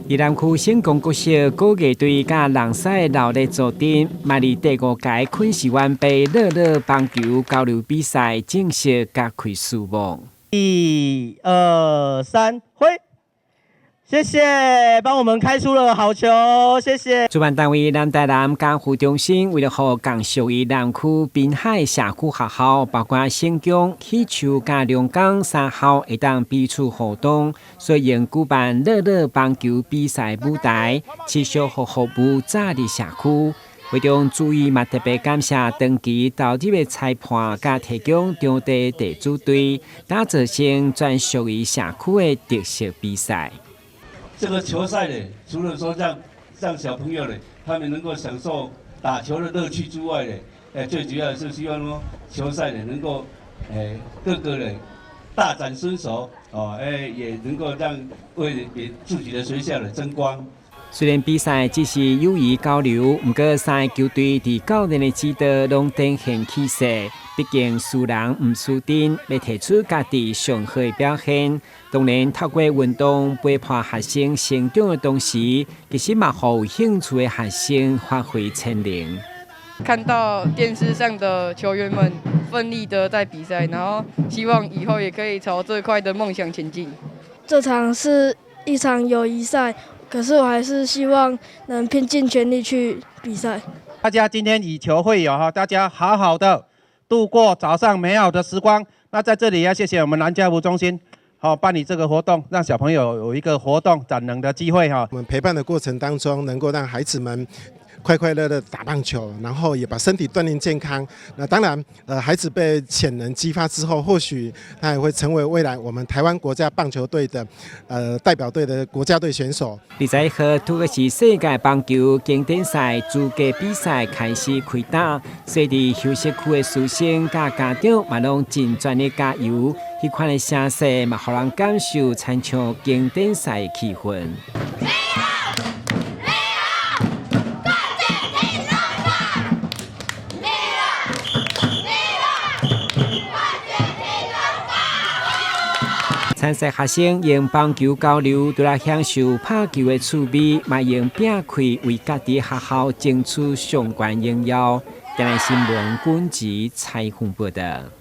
宜兰区成功国小高艺队甲人赛闹热组阵，迈入第5届昆士湾杯乐乐棒球交流比赛正式揭开序幕。1、2、3，挥！谢谢，帮我们开出了好球，谢谢。主办单位南台南监护中心为了让更属于南区滨海社区学校，包括新疆、喜洲、甲龙岗3校会当彼此互动，所以用举办乐乐棒球比赛舞台，持续和服务早日社区。为中注意嘛，特别感谢长期投入的裁判，甲提供场地地主队，打造成专属于社区的特色比赛。这个球赛呢，除了说让小朋友呢，他们能够享受打球的乐趣之外呢，最主要是希望说球赛呢能够，各个人大展身手，也能够为自己的学校呢争光。虽然比赛只是友谊交流，不过3个球队伫教练的指导拢展现气势。毕竟输人唔输阵，要提出家己上好的表现。当然，透过运动陪伴学生成长的同时，其实嘛，让有兴趣的学生发挥潜能。看到电视上的球员们奋力的在比赛，然后希望以后也可以朝这块的梦想前进。这场是一场友谊赛，可是我还是希望能拼尽全力去比赛。大家今天以球会友哈，大家好好的度过早上美好的时光。那在这里要谢谢我们南家福中心，办理这个活动，让小朋友有一个活动展能的机会哈。我们陪伴的过程当中，能够让孩子们快快乐乐打棒球，然后也把身体锻炼健康。那当然，孩子被潜能激发之后，或许他也会成为未来我们台湾国家棒球队的代表队的国家队选手。21号土耳其世界棒球经典赛资格比赛开始开打，所以伫休息区的师生甲家长嘛拢尽全力加油，迄款的声势嘛，让人感受参像经典赛的气氛。参赛学生用棒球交流，除了享受拍球的趣味，嘛用拼开为家己学校争取相关荣耀。台南新闻军职采访报道。